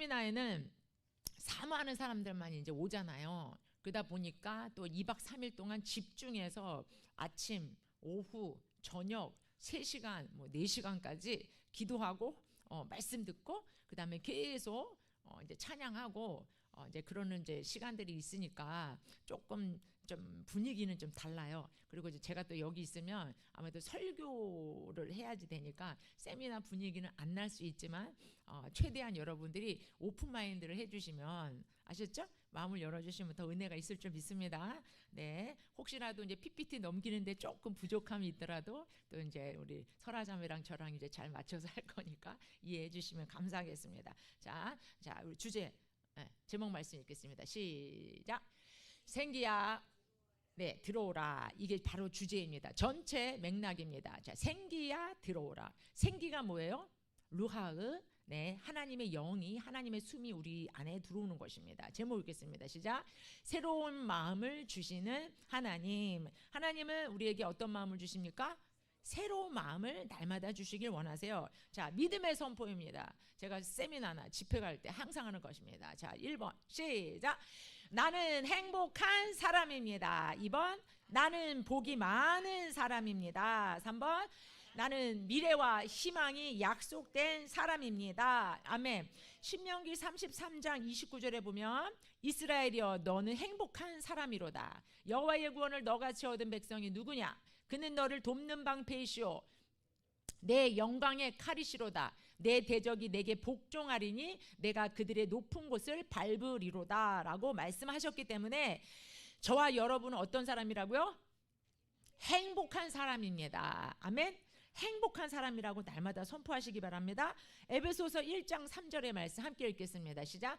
세미나에는 사모하는 사람들만 이제 오잖아요. 그러다 보니까 또 2박 3일 동안 집중해서 아침, 오후, 저녁 3시간, 뭐 4시간까지 기도하고 말씀 듣고 그다음에 계속 이제 찬양하고 이제 그러는 이제 시간들이 있으니까 조금 좀 분위기는 좀 달라요. 그리고 이제 제가 또 여기 있으면 아무래도 설교를 해야지 되니까 세미나 분위기는 안 날 수 있지만 최대한 여러분들이 오픈 마인드를 해주시면, 아셨죠? 마음을 열어주시면 더 은혜가 있을 줄 믿습니다. 네, 혹시라도 이제 PPT 넘기는데 조금 부족함이 있더라도 또 이제 우리 설아자매랑 저랑 이제 잘 맞춰서 할 거니까 이해해 주시면 감사하겠습니다. 자, 우리 주제 제목 말씀 읽겠습니다. 시작. 생기야, 네, 들어오라. 이게 바로 주제입니다. 전체 맥락입니다. 자, 생기야 들어오라. 생기가 뭐예요? 루하흐. 네, 하나님의 영이, 하나님의 숨이 우리 안에 들어오는 것입니다. 제목 읽겠습니다. 시작. 새로운 마음을 주시는 하나님. 하나님은 우리에게 어떤 마음을 주십니까? 새로운 마음을 날마다 주시길 원하세요. 자, 믿음의 선포입니다. 제가 세미나나 집회 갈 때 항상 하는 것입니다. 자, 1번 시작. 나는 행복한 사람입니다. 2번 나는 복이 많은 사람입니다. 3번 나는 미래와 희망이 약속된 사람입니다. 아멘. 신명기 33장 29절에 보면 이스라엘이여 너는 행복한 사람이로다. 여호와의 구원을 너같이 얻은 백성이 누구냐? 그는 너를 돕는 방패이시오. 내 영광의 칼이시로다. 내 대적이 내게 복종하리니 내가 그들의 높은 곳을 밟으리로다 라고 말씀하셨기 때문에 저와 여러분은 어떤 사람이라고요? 행복한 사람입니다. 아멘. 행복한 사람이라고 날마다 선포하시기 바랍니다. 에베소서 1장 3절의 말씀 함께 읽겠습니다. 시작.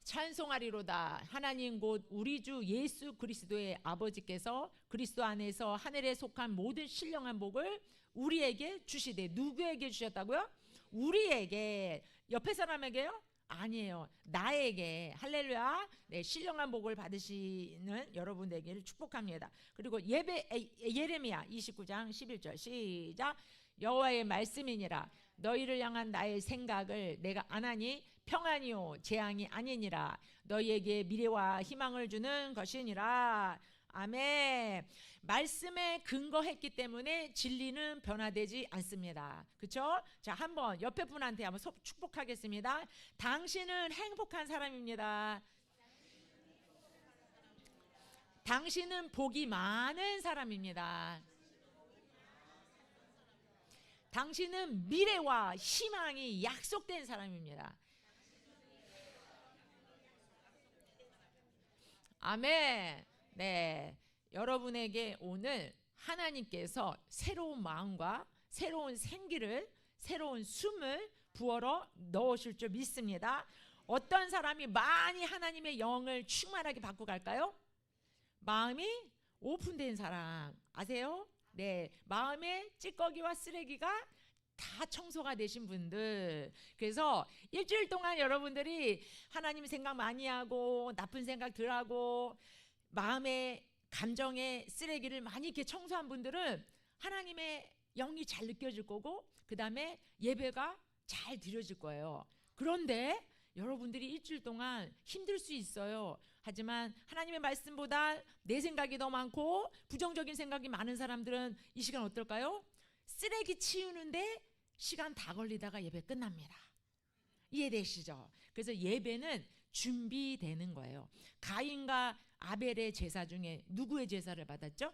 찬송하리로다. 하나님 곧 우리 주 예수 그리스도의 아버지께서 그리스도 안에서 하늘에 속한 모든 신령한 복을 우리에게 주시되. 누구에게 주셨다고요? 우리에게. 옆에 사람에게요? 아니에요. 나에게. 할렐루야. 네, 신령한 복을 받으시는 여러분에게를 축복합니다. 그리고 예레미야 29장 11절 시작. 여호와의 말씀이니라. 너희를 향한 나의 생각을 내가 아나니 평안이요 재앙이 아니니라. 너희에게 미래와 희망을 주는 것이니라. 아멘. 말씀에 근거했기 때문에 진리는 변화되지 않습니다. 그렇죠? 자, 한번 옆에 분한테 한번 축복하겠습니다. 당신은 행복한 사람입니다. 당신은 복이 많은 사람입니다. 당신은 미래와 희망이 약속된 사람입니다. 아멘. 네, 여러분에게 오늘 하나님께서 새로운 마음과 새로운 생기를, 새로운 숨을 부어러 넣으실 줄 믿습니다. 어떤 사람이 많이 하나님의 영을 충만하게 받고 갈까요? 마음이 오픈된 사람 아세요? 네, 마음의 찌꺼기와 쓰레기가 다 청소가 되신 분들. 그래서 일주일 동안 여러분들이 하나님 생각 많이 하고 나쁜 생각 덜 하고 마음의 감정의 쓰레기를 많이 이렇게 청소한 분들은 하나님의 영이 잘 느껴질 거고 그 다음에 예배가 잘 드려질 거예요. 그런데 여러분들이 일주일 동안 힘들 수 있어요. 하지만 하나님의 말씀보다 내 생각이 더 많고 부정적인 생각이 많은 사람들은 이 시간 어떨까요? 쓰레기 치우는데 시간 다 걸리다가 예배 끝납니다. 이해되시죠? 그래서 예배는 준비되는 거예요. 가인과 아벨의 제사 중에 누구의 제사를 받았죠?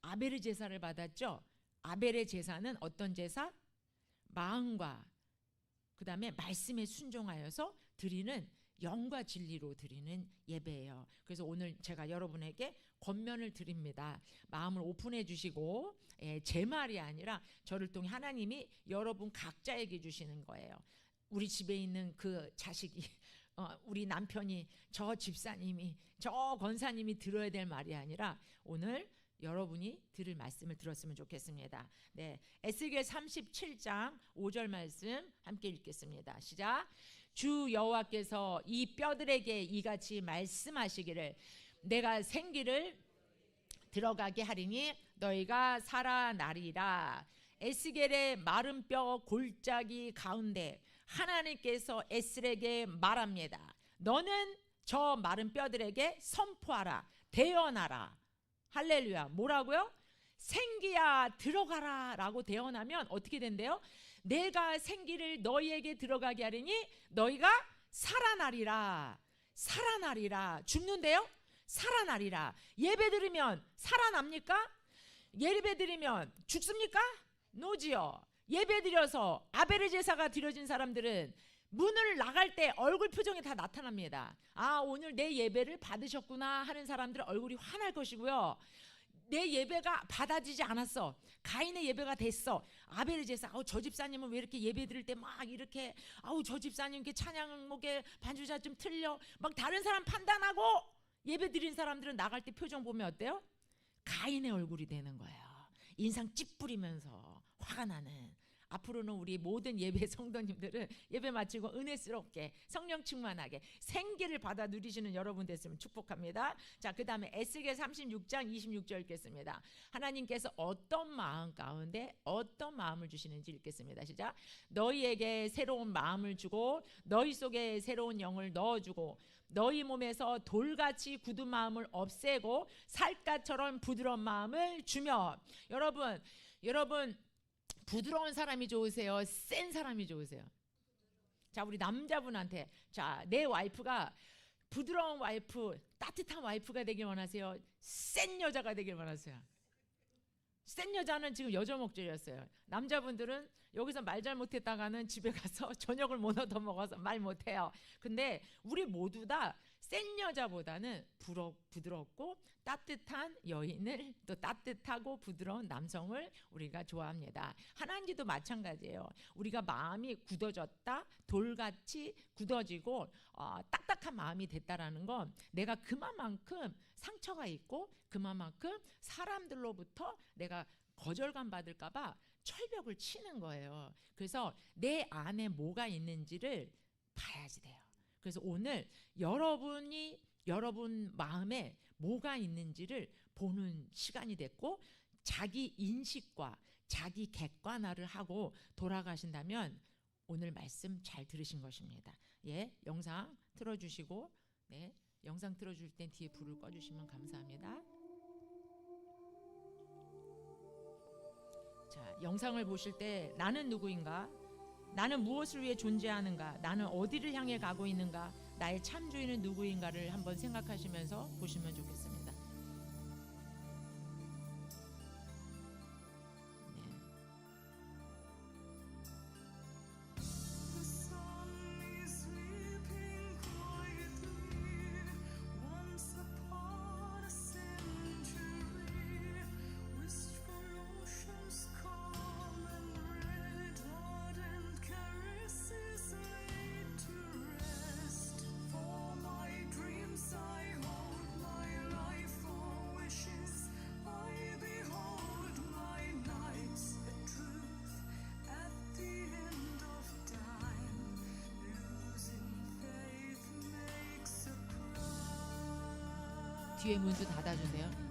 아벨의 제사를 받았죠. 아벨의 제사는 어떤 제사? 마음과 그 다음에 말씀에 순종하여서 드리는 영과 진리로 드리는 예배예요. 그래서 오늘 제가 여러분에게 권면을 드립니다. 마음을 오픈해 주시고 제 말이 아니라 저를 통해 하나님이 여러분 각자에게 주시는 거예요. 우리 집에 있는 그 자식이 우리 남편이 저 집사님이 저 권사님이 들어야 될 말이 아니라 오늘 여러분이 들을 말씀을 들었으면 좋겠습니다. 네, 에스겔 37장 5절 말씀 함께 읽겠습니다. 시작. 주 여호와께서 이 뼈들에게 이같이 말씀하시기를 내가 생기를 들어가게 하리니 너희가 살아나리라. 에스겔의 마른 뼈 골짜기 가운데 하나님께서 에스겔에게 말합니다. 너는 저 마른 뼈들에게 선포하라. 대언하라. 할렐루야. 뭐라고요? 생기야 들어가라 라고 대언하면 어떻게 된대요? 내가 생기를 너희에게 들어가게 하리니 너희가 살아나리라. 살아나리라. 죽는데요? 살아나리라. 예배 드리면 살아납니까? 예배 드리면 죽습니까? 노지요. 예배 드려서 아벨의 제사가 드려진 사람들은 문을 나갈 때 얼굴 표정이 다 나타납니다. 아, 오늘 내 예배를 받으셨구나 하는 사람들은 얼굴이 환할 것이고요. 내 예배가 받아지지 않았어. 가인의 예배가 됐어. 아벨의 제사. 저 집사님은 왜 이렇게 예배 드릴 때 막 이렇게 저 집사님 게 찬양목에 반주자 좀 틀려. 막 다른 사람 판단하고 예배 드린 사람들은 나갈 때 표정 보면 어때요? 가인의 얼굴이 되는 거예요. 인상 찌푸리면서 화가 나는. 앞으로는 우리 모든 예배 성도님들은 예배 마치고 은혜스럽게 성령 충만하게 생기를 받아 누리시는 여러분 됐으면 축복합니다. 자, 그 다음에 에스겔 36장 26절 읽겠습니다. 하나님께서 어떤 마음 가운데 어떤 마음을 주시는지 읽겠습니다. 시작. 너희에게 새로운 마음을 주고 너희 속에 새로운 영을 넣어주고 너희 몸에서 돌같이 굳은 마음을 없애고 살갗처럼 부드러운 마음을 주며. 여러분 부드러운 사람이 좋으세요? 센 사람이 좋으세요? 자, 우리 남자분한테, 자, 내 와이프가 부드러운 와이프, 따뜻한 와이프가 되길 원하세요? 센 여자가 되길 원하세요? 센 여자는 지금 여자 목적이었어요. 남자분들은 여기서 말 잘못했다가는 집에 가서 저녁을 못 얻어 먹어서 말 못해요. 근데 우리 모두 다 센 여자보다는 부드럽고 따뜻한 여인을, 또 따뜻하고 부드러운 남성을 우리가 좋아합니다. 하나님도 마찬가지예요. 우리가 마음이 굳어졌다, 돌같이 굳어지고 딱딱한 마음이 됐다라는 건 내가 그만큼 상처가 있고 그만큼 사람들로부터 내가 거절감 받을까 봐 철벽을 치는 거예요. 그래서 내 안에 뭐가 있는지를 봐야지 돼요. 그래서 오늘 여러분 마음에 뭐가 있는지를 보는 시간이 됐고, 자기 인식과 자기 객관화를 하고 돌아가신다면 오늘 말씀 잘 들으신 것입니다. 예, 영상 틀어주시고, 네, 영상 틀어줄 땐 뒤에 불을 꺼주시면 감사합니다. 자, 영상을 보실 때 나는 누구인가? 나는 무엇을 위해 존재하는가? 나는 어디를 향해 가고 있는가? 나의 참주인은 누구인가를 한번 생각하시면서 보시면 좋겠습니다. 뒤에 문도 닫아주세요.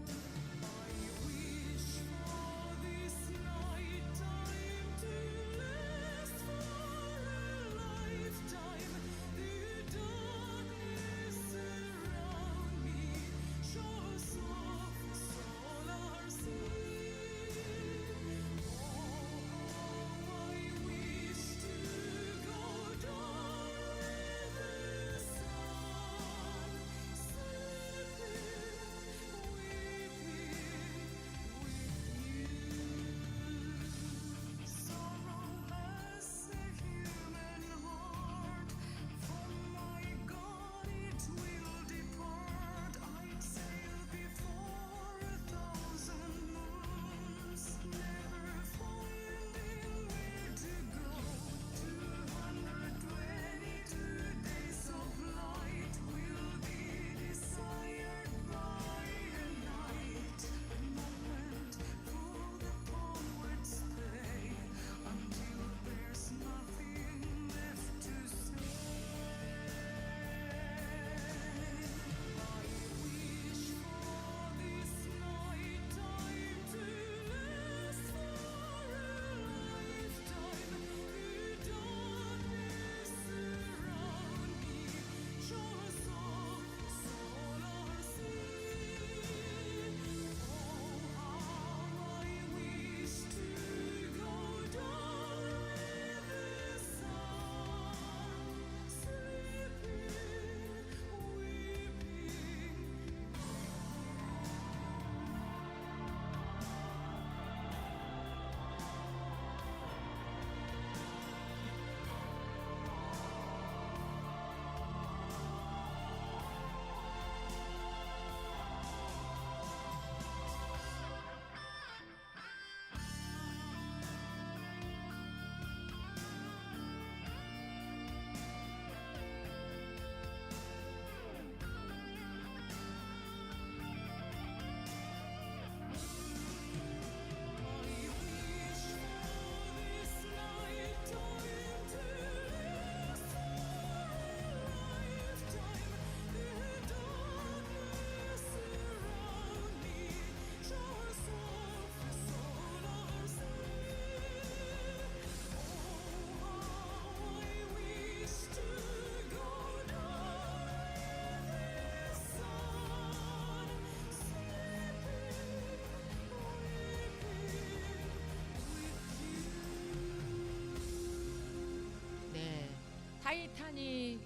타이타닉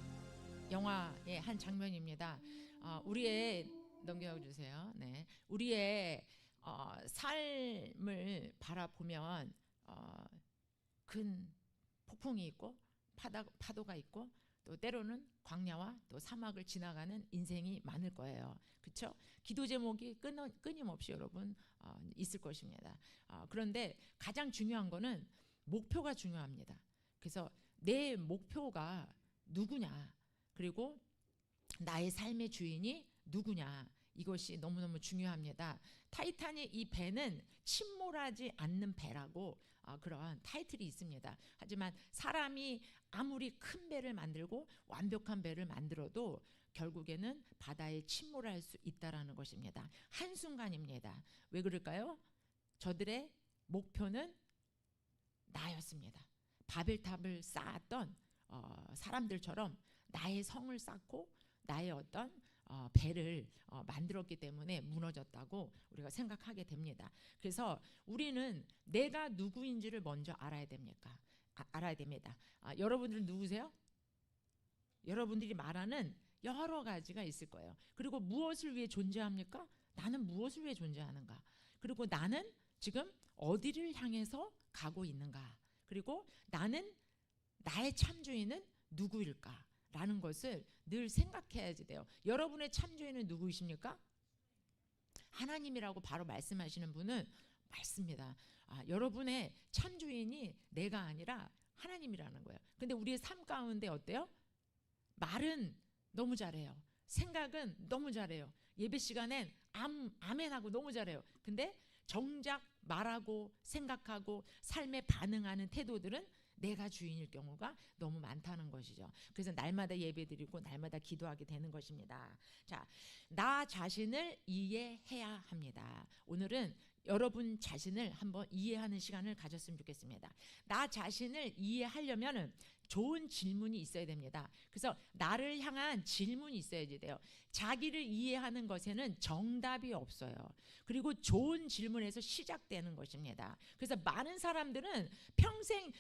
영화의 한 장면입니다. 우리의 넘겨주세요. 네, 우리의 삶을 바라보면 큰 폭풍이 있고 파도가 있고 또 때로는 광야와 또 사막을 지나가는 인생이 많을 거예요. 그렇죠? 기도 제목이 끊임없이 여러분 있을 것입니다. 그런데 가장 중요한 거는 목표가 중요합니다. 그래서 내 목표가 누구냐, 그리고 나의 삶의 주인이 누구냐, 이것이 너무너무 중요합니다. 타이타닉 이 배는 침몰하지 않는 배라고 그런 타이틀이 있습니다. 하지만 사람이 아무리 큰 배를 만들고 완벽한 배를 만들어도 결국에는 바다에 침몰할 수 있다라는 것입니다. 한순간입니다. 왜 그럴까요? 저들의 목표는 나였습니다. 바벨탑을 쌓았던 사람들처럼 나의 성을 쌓고 나의 어떤 배를 만들었기 때문에 무너졌다고 우리가 생각하게 됩니다. 그래서 우리는 내가 누구인지를 먼저 알아야 됩니다. 여러분들 누구세요? 여러분들이 말하는 여러 가지가 있을 거예요. 그리고 무엇을 위해 존재합니까? 나는 무엇을 위해 존재하는가? 그리고 나는 지금 어디를 향해서 가고 있는가? 그리고 나는 나의 참주인은 누구일까? 라는 것을 늘 생각해야지 돼요. 여러분의 참주인은 누구이십니까? 하나님이라고 바로 말씀하시는 분은 맞습니다. 여러분의 참주인이 내가 아니라 하나님이라는 거예요. 근데 우리의 삶 가운데 어때요? 말은 너무 잘해요. 생각은 너무 잘해요. 예배 시간엔 아멘하고 너무 잘해요. 근데 정작 말하고 생각하고 삶에 반응하는 태도들은 내가 주인일 경우가 너무 많다는 것이죠. 그래서 날마다 예배드리고 날마다 기도하게 되는 것입니다. 자, 나 자신을 이해해야 합니다. 오늘은 여러분 자신을 한번 이해하는 시간을 가졌으면 좋겠습니다. 나 자신을 이해하려면 좋은 질문이 있어야 됩니다. 그래서 나를 향한 질문이 있어야지 돼요. 자기를 이해하는 것에는 정답이 없어요. 그리고 좋은 질문에서 시작되는 것입니다. 그래서 많은 사람들은 평생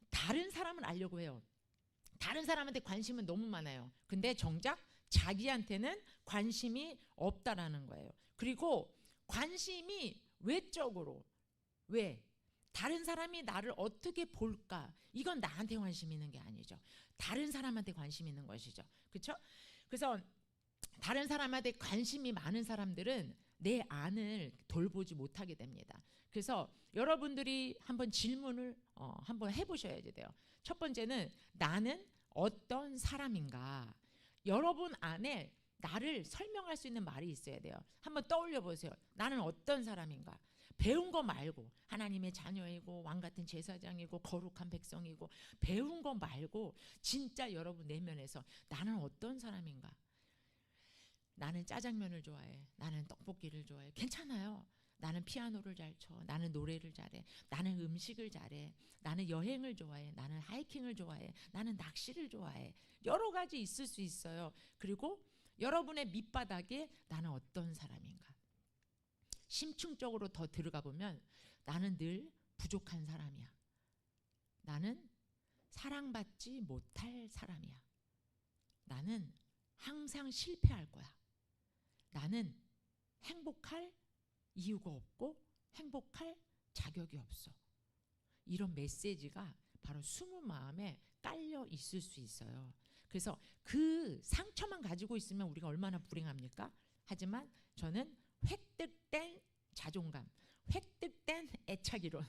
다른 사람을 알려고 해요. 다른 사람한테 관심은 너무 많아요. 근데 정작 자기한테는 관심이 없다라는 거예요. 그리고 관심이 외적으로, 왜? 다른 사람이 나를 어떻게 볼까? 이건 나한테 관심 있는 게 아니죠. 다른 사람한테 관심 있는 것이죠. 그렇죠? 그래서 다른 사람한테 관심이 많은 사람들은 내 안을 돌보지 못하게 됩니다. 그래서 여러분들이 한번 질문을 한번 해보셔야지 돼요. 첫 번째는 나는 어떤 사람인가? 여러분 안에 나를 설명할 수 있는 말이 있어야 돼요. 한번 떠올려 보세요. 나는 어떤 사람인가? 배운 거 말고, 하나님의 자녀이고 왕같은 제사장이고 거룩한 백성이고, 배운 거 말고 진짜 여러분 내면에서 나는 어떤 사람인가? 나는 짜장면을 좋아해. 나는 떡볶이를 좋아해. 괜찮아요. 나는 피아노를 잘 쳐. 나는 노래를 잘해. 나는 음식을 잘해. 나는 여행을 좋아해. 나는 하이킹을 좋아해. 나는 낚시를 좋아해. 여러 가지 있을 수 있어요. 그리고 여러분의 밑바닥에 나는 어떤 사람인가? 심층적으로 더 들어가 보면 나는 늘 부족한 사람이야. 나는 사랑받지 못할 사람이야. 나는 항상 실패할 거야. 나는 행복할 이유가 없고 행복할 자격이 없어. 이런 메시지가 바로 숨은 마음에 깔려 있을 수 있어요. 그래서 그 상처만 가지고 있으면 우리가 얼마나 불행합니까? 하지만 저는 획득된 자존감, 획득된 애착이론,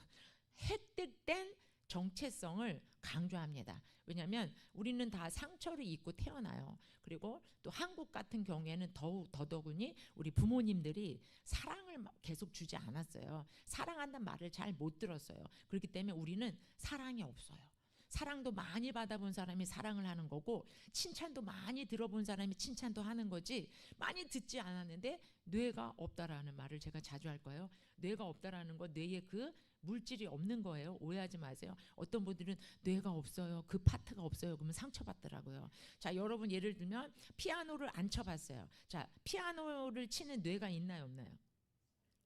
획득된 정체성을 강조합니다. 왜냐하면 우리는 다 상처를 입고 태어나요. 그리고 또 한국 같은 경우에는 더더군이 우리 부모님들이 사랑을 계속 주지 않았어요. 사랑한다는 말을 잘 못 들었어요. 그렇기 때문에 우리는 사랑이 없어요. 사랑도 많이 받아본 사람이 사랑을 하는 거고, 칭찬도 많이 들어본 사람이 칭찬도 하는 거지, 많이 듣지 않았는데 뇌가 없다라는 말을 제가 자주 할 거예요. 뇌가 없다라는 거, 뇌에 그 물질이 없는 거예요. 오해하지 마세요. 어떤 분들은 뇌가 없어요, 그 파트가 없어요, 그러면 상처받더라고요. 자, 여러분 예를 들면 피아노를 안 쳐봤어요. 자, 피아노를 치는 뇌가 있나요, 없나요?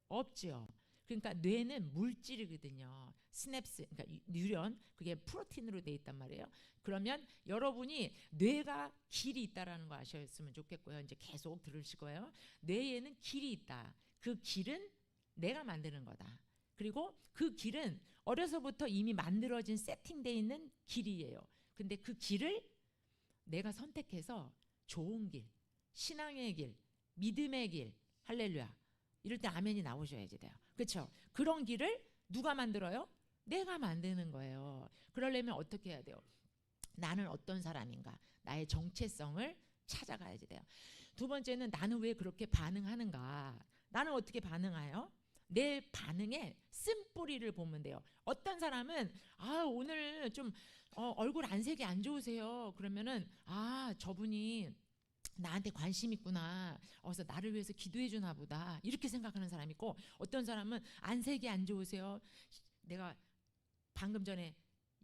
없지요. 그러니까 뇌는 물질이거든요. 스냅스, 그러니까 뉴런, 그게 프로틴으로 돼 있단 말이에요. 그러면 여러분이 뇌가 길이 있다라는 거 아셨으면 좋겠고요. 이제 계속 들으실 거예요. 뇌에는 길이 있다. 그 길은 내가 만드는 거다. 그리고 그 길은 어려서부터 이미 만들어진 세팅되어 있는 길이에요. 근데 그 길을 내가 선택해서 좋은 길, 신앙의 길, 믿음의 길, 할렐루야. 이럴 때 아멘이 나오셔야지 돼요. 그렇죠? 그런 길을 누가 만들어요? 내가 만드는 거예요. 그러려면 어떻게 해야 돼요? 나는 어떤 사람인가? 나의 정체성을 찾아가야지 돼요. 두 번째는 나는 왜 그렇게 반응하는가? 나는 어떻게 반응해요? 내 반응의 쓴뿌리를 보면 돼요. 어떤 사람은 오늘 좀 얼굴 안색이 안 좋으세요. 그러면은 저분이 나한테 관심 있구나. 그래서 나를 위해서 기도해 주나 보다. 이렇게 생각하는 사람이 있고, 어떤 사람은 안색이 안 좋으세요. 내가 방금 전에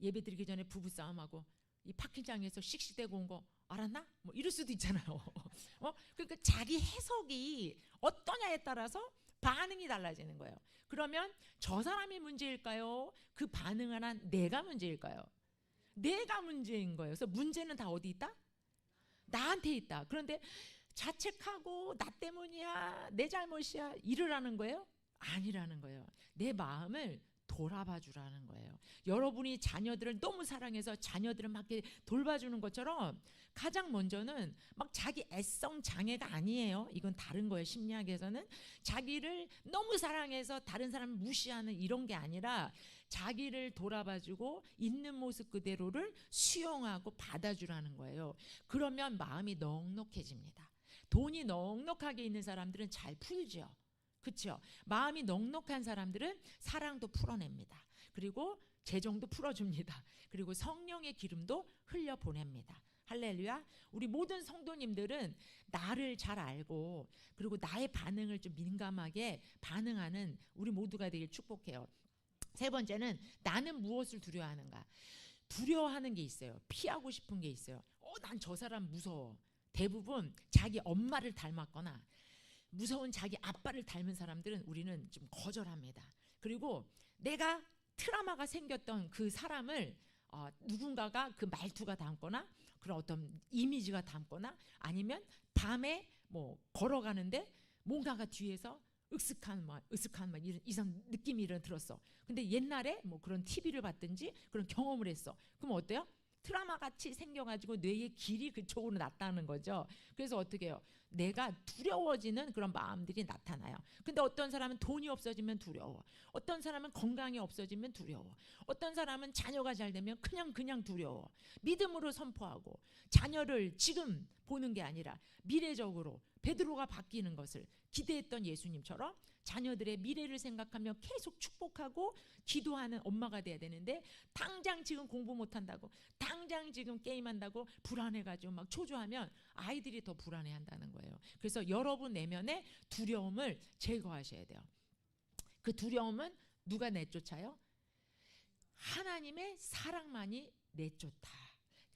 예배 드리기 전에 부부싸움하고 이 파킹장에서 씩씩대고 온 거 알았나? 뭐 이럴 수도 있잖아요. 그러니까 자기 해석이 어떠냐에 따라서 반응이 달라지는 거예요. 그러면 저 사람이 문제일까요? 그 반응을 한 내가 문제일까요? 내가 문제인 거예요. 그래서 문제는 다 어디 있다? 나한테 있다. 그런데 자책하고 나 때문이야, 내 잘못이야 이러라는 거예요? 아니라는 거예요. 내 마음을 돌아봐 주라는 거예요. 여러분이 자녀들을 너무 사랑해서 자녀들을 막 돌봐주는 것처럼 가장 먼저는 막 자기 애성 장애가 아니에요. 이건 다른 거예요. 심리학에서는 자기를 너무 사랑해서 다른 사람을 무시하는 이런 게 아니라 자기를 돌아봐주고 있는 모습 그대로를 수용하고 받아주라는 거예요. 그러면 마음이 넉넉해집니다. 돈이 넉넉하게 있는 사람들은 잘 풀죠. 그렇죠? 마음이 넉넉한 사람들은 사랑도 풀어냅니다. 그리고 재정도 풀어줍니다. 그리고 성령의 기름도 흘려보냅니다. 할렐루야. 우리 모든 성도님들은 나를 잘 알고 그리고 나의 반응을 좀 민감하게 반응하는 우리 모두가 되길 축복해요. 세 번째는 나는 무엇을 두려워하는가? 두려워하는 게 있어요. 피하고 싶은 게 있어요. 난 저 사람 무서워. 대부분 자기 엄마를 닮았거나 무서운 자기 아빠를 닮은 사람들은 우리는 좀 거절합니다. 그리고 내가 트라우마가 생겼던 그 사람을 누군가가 그 말투가 닮거나 그런 어떤 이미지가 닮거나 아니면 밤에 뭐 걸어가는데 뭔가가 뒤에서 으슥한 이런 느낌이 들었어. 근데 옛날에 뭐 그런 TV를 봤든지 그런 경험을 했어. 그럼 어때요? 트라우마 같이 생겨가지고 뇌의 길이 그쪽으로 났다는 거죠. 그래서 어떻게 해요? 내가 두려워지는 그런 마음들이 나타나요. 근데 어떤 사람은 돈이 없어지면 두려워. 어떤 사람은 건강이 없어지면 두려워. 어떤 사람은 자녀가 잘 되면 그냥 두려워. 믿음으로 선포하고 자녀를 지금 보는 게 아니라 미래적으로 베드로가 바뀌는 것을 기대했던 예수님처럼 자녀들의 미래를 생각하며 계속 축복하고 기도하는 엄마가 돼야 되는데 당장 지금 공부 못한다고 당장 지금 게임한다고 불안해가지고 막 초조하면 아이들이 더 불안해한다는 거예요. 그래서 여러분 내면의 두려움을 제거하셔야 돼요. 그 두려움은 누가 내쫓아요? 하나님의 사랑만이 내쫓다.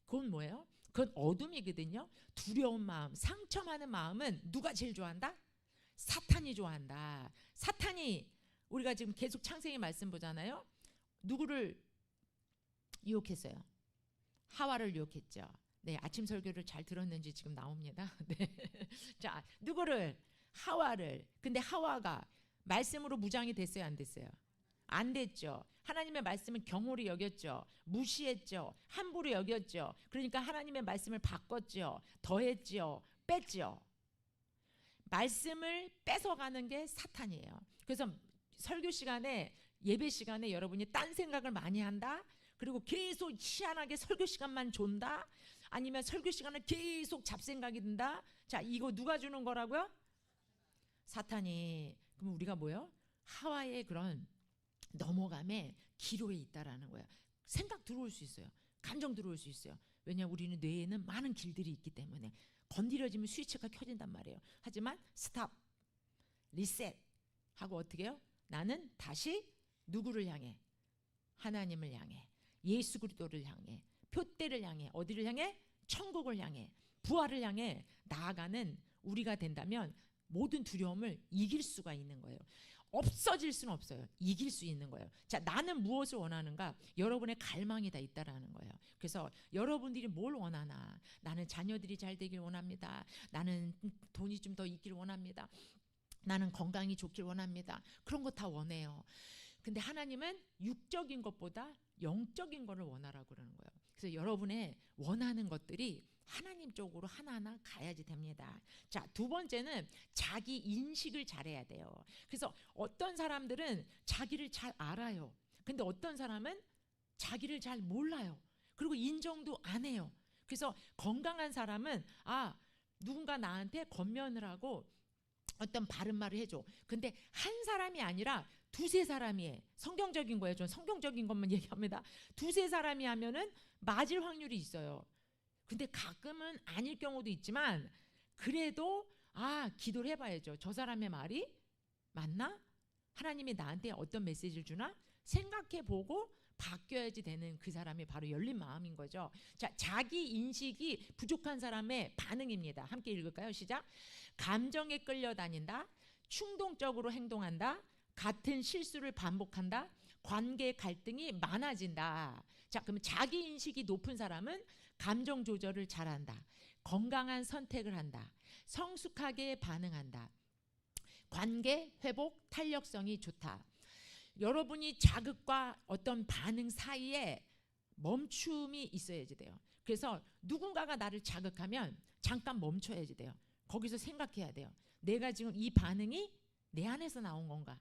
그건 뭐예요? 그건 어둠이거든요. 두려운 마음, 상처 많은 마음은 누가 제일 좋아한다? 사탄이 좋아한다. 사탄이 우리가 지금 계속 창세기 말씀 보잖아요. 누구를 유혹했어요? 하와를 유혹했죠. 네, 아침 설교를 잘 들었는지 지금 나옵니다. 네. 자, 누구를? 하와를. 근데 하와가 말씀으로 무장이 됐어요, 안 됐어요? 안 됐죠. 하나님의 말씀을 경홀히 여겼죠. 무시했죠. 함부로 여겼죠. 그러니까 하나님의 말씀을 바꿨죠. 더했죠. 뺐죠. 말씀을 뺏어가는 게 사탄이에요. 그래서 설교 시간에 예배 시간에 여러분이 딴 생각을 많이 한다. 그리고 계속 희한하게 설교 시간만 존다. 아니면 설교 시간을 계속 잡생각이 든다. 자, 이거 누가 주는 거라고요? 사탄이. 그럼 우리가 뭐예요? 하와의 그런 넘어감에 기로에 있다라는 거예요. 생각 들어올 수 있어요. 감정 들어올 수 있어요. 왜냐하면 우리는 뇌에는 많은 길들이 있기 때문에 건드려지면 스위치가 켜진단 말이에요. 하지만 스탑, 리셋 하고 어떻게 해요? 나는 다시 누구를 향해? 하나님을 향해, 예수 그리스도를 향해, 표대를 향해, 어디를 향해? 천국을 향해, 부활을 향해 나아가는 우리가 된다면 모든 두려움을 이길 수가 있는 거예요. 없어질 수는 없어요. 이길 수 있는 거예요. 자, 나는 무엇을 원하는가? 여러분의 갈망이 다 있다라는 거예요. 그래서 여러분들이 뭘 원하나? 나는 자녀들이 잘 되길 원합니다. 나는 돈이 좀 더 있길 원합니다. 나는 건강이 좋길 원합니다. 그런 거 다 원해요. 근데 하나님은 육적인 것보다 영적인 거를 원하라고 그러는 거예요. 그래서 여러분의 원하는 것들이 하나님 쪽으로 하나하나 가야지 됩니다. 자, 두 번째는 자기 인식을 잘해야 돼요. 그래서 어떤 사람들은 자기를 잘 알아요. 근데 어떤 사람은 자기를 잘 몰라요. 그리고 인정도 안 해요. 그래서 건강한 사람은 누군가 나한테 권면을 하고 어떤 바른 말을 해줘. 근데 한 사람이 아니라 두세 사람이 해. 성경적인 거예요. 전 성경적인 것만 얘기합니다. 두세 사람이 하면은 맞을 확률이 있어요. 근데 가끔은 아닐 경우도 있지만 그래도 기도를 해봐야죠. 저 사람의 말이 맞나? 하나님이 나한테 어떤 메시지를 주나? 생각해보고 바뀌어야지 되는 그 사람이 바로 열린 마음인 거죠. 자, 자기 인식이 부족한 사람의 반응입니다. 함께 읽을까요? 시작. 감정에 끌려다닌다. 충동적으로 행동한다. 같은 실수를 반복한다. 관계 갈등이 많아진다. 자, 그러면 자기 인식이 높은 사람은 감정 조절을 잘한다. 건강한 선택을 한다. 성숙하게 반응한다. 관계 회복 탄력성이 좋다. 여러분이 자극과 어떤 반응 사이에 멈춤이 있어야지 돼요. 그래서 누군가가 나를 자극하면 잠깐 멈춰야지 돼요. 거기서 생각해야 돼요. 내가 지금 이 반응이 내 안에서 나온 건가?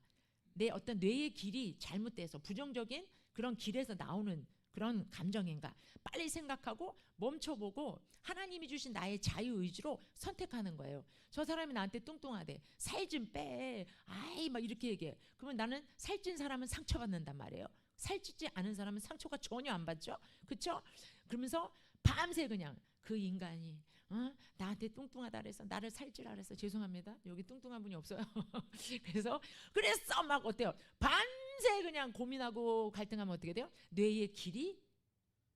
내 어떤 뇌의 길이 잘못돼서 부정적인 그런 길에서 나오는 그런 감정인가? 빨리 생각하고 멈춰보고 하나님이 주신 나의 자유의지로 선택하는 거예요. 저 사람이 나한테 뚱뚱하대. 살 좀 빼. 막 이렇게 얘기해. 그러면 나는 살찐 사람은 상처받는단 말이에요. 살찌지 않은 사람은 상처가 전혀 안 받죠. 그렇죠? 그러면서 밤새 그냥 그 인간이 나한테 뚱뚱하다 그래서 나를 살찌라 그래서 죄송합니다. 여기 뚱뚱한 분이 없어요. 그래서 막 어때요? 밤새 그냥 고민하고 갈등하면 어떻게 돼요? 뇌의 길이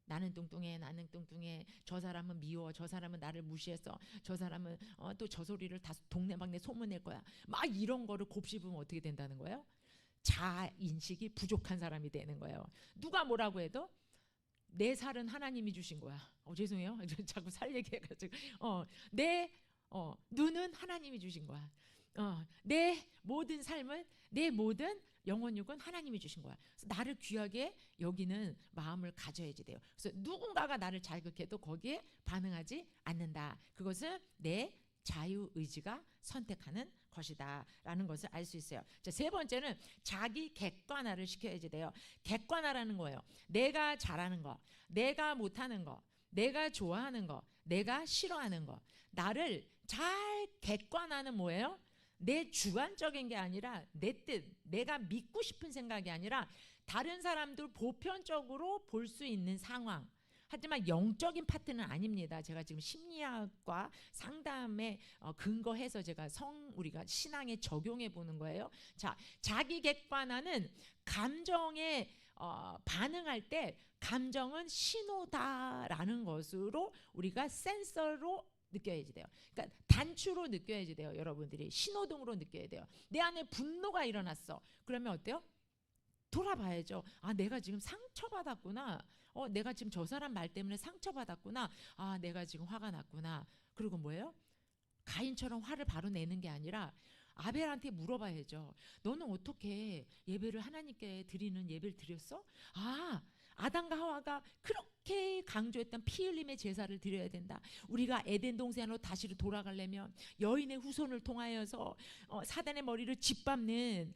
나는 뚱뚱해, 나는 뚱뚱해. 저 사람은 미워, 저 사람은 나를 무시해서, 저 사람은 또 저 소리를 다 동네방네 소문낼 거야. 막 이런 거를 곱씹으면 어떻게 된다는 거예요? 자아 인식이 부족한 사람이 되는 거예요. 누가 뭐라고 해도 내 살은 하나님이 주신 거야. 죄송해요. 자꾸 살 얘기해가지고. 내 눈은 하나님이 주신 거야. 내 모든 삶은, 내 모든 영혼육은 하나님이 주신 거야. 그래서 나를 귀하게 여기는 마음을 가져야지 돼요. 그래서 누군가가 나를 자극해도 거기에 반응하지 않는다. 그것은 내 자유의지가 선택하는 것이다 라는 것을 알 수 있어요. 자, 세 번째는 자기 객관화를 시켜야지 돼요. 객관화라는 거예요. 내가 잘하는 거, 내가 못하는 거, 내가 좋아하는 거, 내가 싫어하는 거, 나를 잘 객관화는 뭐예요? 내 주관적인 게 아니라 내 뜻, 내가 믿고 싶은 생각이 아니라 다른 사람들 보편적으로 볼 수 있는 상황. 하지만 영적인 파트는 아닙니다. 제가 지금 심리학과 상담에 근거해서 제가 우리가 신앙에 적용해 보는 거예요. 자, 자기 객관화는 감정에 반응할 때 감정은 신호다라는 것으로 우리가 센서로 느껴야지 돼요. 그러니까 단추로 느껴야지 돼요. 여러분들이 신호등으로 느껴야 돼요. 내 안에 분노가 일어났어. 그러면 어때요? 돌아봐야죠. 내가 지금 상처받았구나. 내가 지금 저 사람 말 때문에 상처받았구나. 내가 지금 화가 났구나. 그리고 뭐예요? 가인처럼 화를 바로 내는 게 아니라 아벨한테 물어봐야죠. 너는 어떻게 예배를 하나님께 드리는 예배를 드렸어? 아담과 하와가 그렇게 강조했던 피 흘림의 제사를 드려야 된다. 우리가 에덴 동산으로 다시로 돌아가려면 여인의 후손을 통하여서 사단의 머리를 짓밟는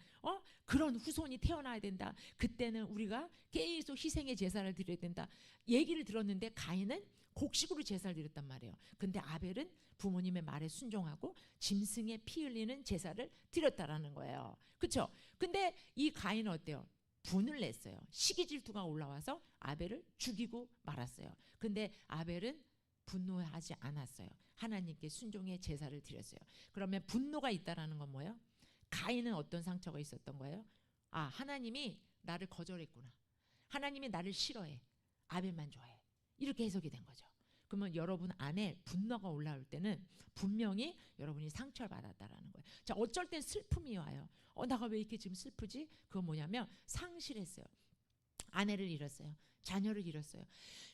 그런 후손이 태어나야 된다. 그때는 우리가 계속 희생의 제사를 드려야 된다. 얘기를 들었는데 가인은 곡식으로 제사를 드렸단 말이에요. 근데 아벨은 부모님의 말에 순종하고 짐승의 피 흘리는 제사를 드렸다라는 거예요. 그렇죠? 근데 이 가인은 어때요? 분을 냈어요. 시기 질투가 올라와서 아벨을 죽이고 말았어요. 근데 아벨은 분노하지 않았어요. 하나님께 순종의 제사를 드렸어요. 그러면 분노가 있다라는 건 뭐예요? 가인은 어떤 상처가 있었던 거예요? 하나님이 나를 거절했구나. 하나님이 나를 싫어해. 아벨만 좋아해. 이렇게 해석이 된 거죠. 그러면 여러분 안에 분노가 올라올 때는 분명히 여러분이 상처를 받았다라는 거예요. 자, 어쩔 땐 슬픔이 와요. 나가 왜 이렇게 지금 슬프지? 그건 뭐냐면 상실했어요. 아내를 잃었어요. 자녀를 잃었어요.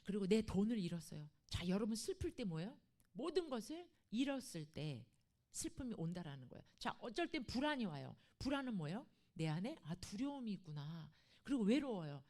그리고 내 돈을 잃었어요. 자, 여러분 슬플 때 뭐예요? 모든 것을 잃었을 때 슬픔이 온다라는 거예요. 자, 어쩔 땐 불안이 와요. 불안은 뭐예요? 내 안에 두려움이 있구나. 그리고 외로워요.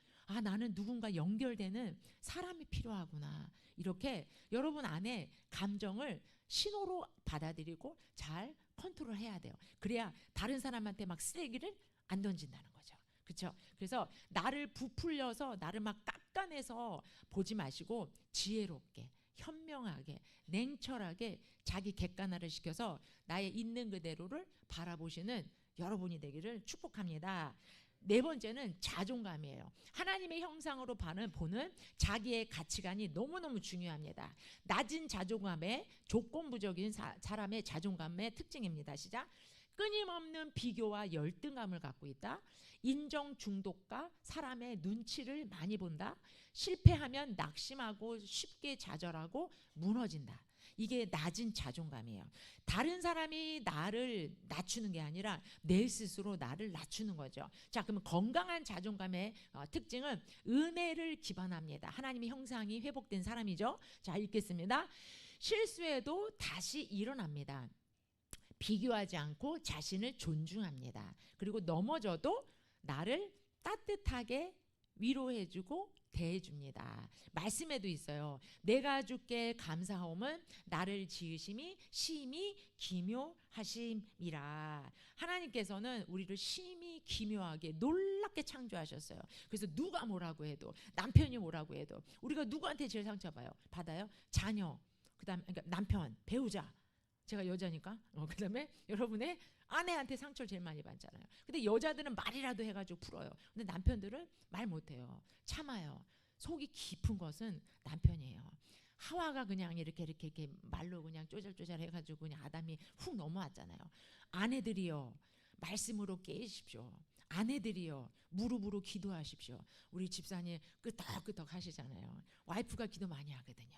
나는 누군가 연결되는 사람이 필요하구나. 이렇게 여러분 안에 감정을 신호로 받아들이고 잘 컨트롤해야 돼요. 그래야 다른 사람한테 막 쓰레기를 안 던진다는 거죠. 그렇죠? 그래서 나를 부풀려서 나를 막 깎아내서 보지 마시고 지혜롭게, 현명하게, 냉철하게 자기 객관화를 시켜서 나의 있는 그대로를 바라보시는 여러분이 되기를 축복합니다. 네 번째는 자존감이에요. 하나님의 형상으로 보는 자기의 가치관이 너무너무 중요합니다. 낮은 자존감의 조건부적인 사람의 자존감의 특징입니다. 시작. 끊임없는 비교와 열등감을 갖고 있다. 인정 중독과 사람의 눈치를 많이 본다. 실패하면 낙심하고 쉽게 좌절하고 무너진다. 이게 낮은 자존감이에요. 다른 사람이 나를 낮추는 게 아니라 내 스스로 나를 낮추는 거죠. 자, 그러면 건강한 자존감의 특징은 은혜를 기반합니다. 하나님의 형상이 회복된 사람이죠. 자, 읽겠습니다. 실수해도 다시 일어납니다. 비교하지 않고 자신을 존중합니다. 그리고 넘어져도 나를 따뜻하게 위로해주고 대해줍니다. 말씀에도 있어요. 내가 주께 감사함은 나를 지으심이 심히 기묘하심이라. 하나님께서는 우리를 심히 기묘하게 놀랍게 창조하셨어요. 그래서 누가 뭐라고 해도, 남편이 뭐라고 해도, 우리가 누구한테 제일 상처받아요? 자녀, 그다음에 그러니까 남편, 배우자. 제가 여자니까 그다음에 여러분의 아내한테 상처를 제일 많이 받잖아요. 근데 여자들은 말이라도 해가지고 풀어요. 근데 남편들은 말 못해요. 참아요. 속이 깊은 것은 남편이에요. 하와가 그냥 이렇게 말로 그냥 쪼잘쪼잘 해가지고 그냥 아담이 훅 넘어왔잖아요. 아내들이요, 말씀으로 깨십시오. 아내들이요, 무릎으로 기도하십시오. 우리 집사님 끄덕끄덕 하시잖아요. 와이프가 기도 많이 하거든요.